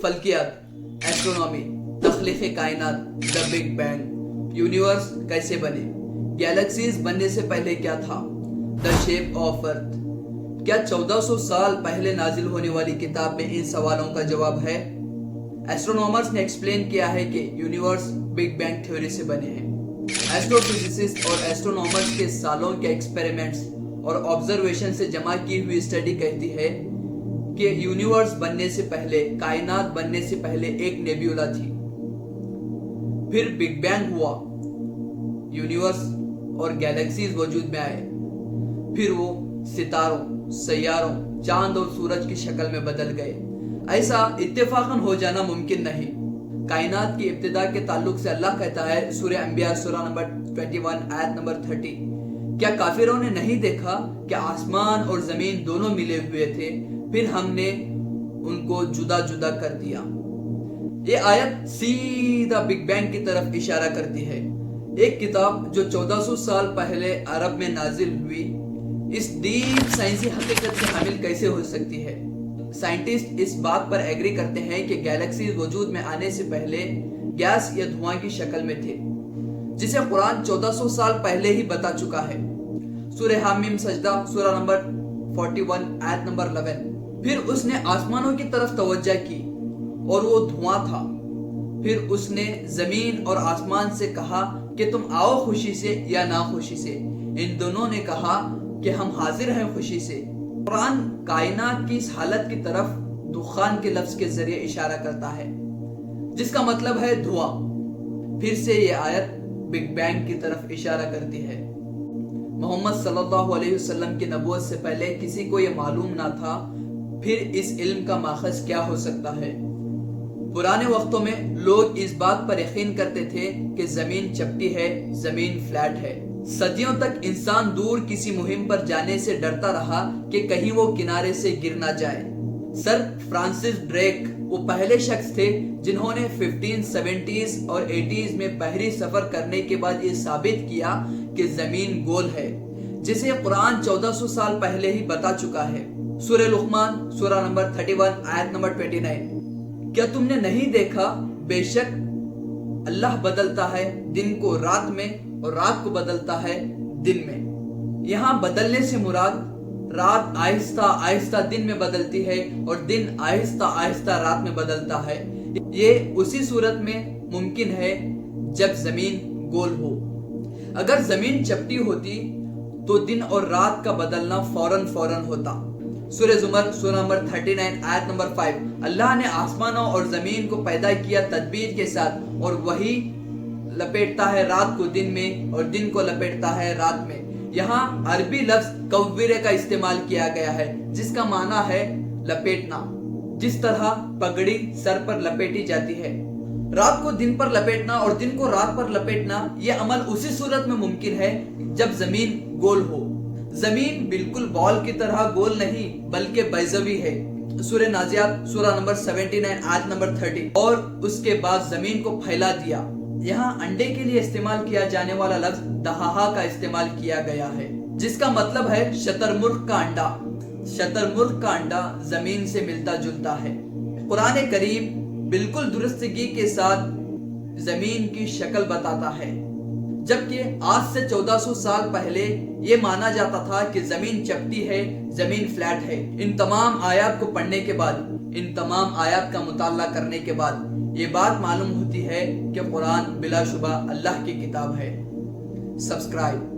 फल्कियात, astronomy, तख्लीक़ कायनात, the big bang, universe कैसे बने, गैलेक्सीज बनने से पहले क्या था, द शेप ऑफ अर्थ। क्या 1400 साल पहले नाजिल होने वाली किताब में इन सवालों का जवाब है? एस्ट्रोनॉमर्स ने एक्सप्लेन किया है कि यूनिवर्स बिग बैंग थ्योरी से बने हैं। एस्ट्रोफिजिसिस्ट और एस्ट्रोनॉमर्स के सालों के एक्सपेरिमेंट्स और ऑब्जर्वेशन से जमा की हुई स्टडी कहती है कि यूनिवर्स बनने से पहले, कायनात बनने से पहले एक नेब्यूला थी, फिर बिग बैंग हुआ, यूनिवर्स और गैलेक्सीज वजूद में आए, फिर वो सितारों, सैयारों, चांद और सूरज की शक्ल में बदल गए। ऐसा इत्तेफाकन हो जाना मुमकिन नहीं। कायनात की इब्तिदा के ताल्लुक से अल्लाह कहता है सूरह अंबिया सूरह नंबर 21 आयत नंबर 30, क्या काफिरों ने नहीं देखा कि आसमान और जमीन दोनों मिले हुए थे, फिर हमने उनको जुदा जुदा कर दिया। ये आयत सीधा बिग बैंग की तरफ इशारा करती है। एक किताब जो 1400 साल पहले अरब में नाजिल हुई, इस डीप साइंसी हकीकत से हामिल कैसे हो सकती है? साइंटिस्ट इस बात पर एग्री करते हैं कि गैलेक्सीज वजूद में आने से पहले गैस या धुआं की शक्ल में थे, जिसे कुरान 1400 साल पहले ही बता चुका है। सूरह हामीम सजदा सूरह नंबर 41 आयत नंबर 11। फिर उसने आसमानों की तरफ तवज्जो की और वो धुआं था। फिर उसने जमीन और आसमान से कहा कि तुम आओ खुशी से या ना खुशी से। इन दोनों ने कहा कि हम हाजिर हैं खुशी से। कुरान कायनात की इस हालत की तरफ दुखान के लफ्ज के जरिए इशारा करता है, जिसका मतलब है धुआं। फिर से ये आयत बिग बैंग की तरफ इशारा करती है। मोहम्मद सल्लल्लाहु अलैहि वसल्लम की नबूवत से पहले किसी को ये मालूम ना था, फिर इस इल्म का माखज क्या हो सकता है? पुराने वक्तों में लोग इस बात पर यकीन करते थे कि जमीन चपटी है, जमीन फ्लैट है। सदियों तक इंसान दूर किसी मुहिम पर जाने से डरता रहा कि कहीं वो किनारे से गिर ना जाए। सर फ्रांसिस ड्रेक वो पहले शख्स थे जिन्होंने 1570s और 80s में बहरी सफर करने के बाद ये साबित किया कि जमीन गोल है, जिसे कुरान 1400 साल पहले ही बता चुका है। सूरह लुक़मान सूरह नंबर 31 आयत नंबर 29। क्या तुमने नहीं देखा, बेशक अल्लाह बदलता है दिन को रात में और रात को बदलता है दिन में। यहाँ बदलने से मुराद रात आहिस्ता आहिस्ता दिन में बदलती है और दिन आहिस्ता आहिस्ता रात में बदलता है। ये उसी सूरत में मुमकिन है जब जमीन गोल हो। अगर जमीन चपटी होती तो दिन और रात का बदलना फौरन फौरन होता। सूरह ज़ुमर सूरह नंबर 39 आयत नंबर 5। अल्लाह ने आसमानों और जमीन को पैदा किया तदबीर के साथ, और वही लपेटता है रात को दिन में और दिन को लपेटता है रात में। यहाँ अरबी लफ्ज कव्विरे का इस्तेमाल किया गया है, जिसका माना है लपेटना। जिस तरह पगड़ी सर पर लपेटी जाती है, रात को दिन पर लपेटना और दिन को रात पर लपेटना, यह अमल उसी सूरत में मुमकिन है जब जमीन गोल हो। जमीन बिल्कुल बॉल की तरह गोल नहीं बल्कि बैज़वी है। सूरह नाज़ियात सूरह नंबर 79 आयत नंबर 30। और उसके बाद जमीन को फैला दिया। यहाँ अंडे के लिए इस्तेमाल किया जाने वाला लफ्ज दहाहा का इस्तेमाल किया गया है, जिसका मतलब है शतरमुर्ग का अंडा। शतरमुर्ग का अंडा जमीन से मिलता जुलता है। कुरान करीम बिल्कुल दुरुस्तगी के साथ जमीन की शक्ल बताता है, जबकि आज से 1400 साल पहले ये माना जाता था कि जमीन चपटी है, जमीन फ्लैट है। इन तमाम आयत को पढ़ने के बाद, इन तमाम आयत का मुताला करने के बाद ये बात मालूम होती है कि कुरान बिलाशुबा अल्लाह की किताब है। सब्सक्राइब।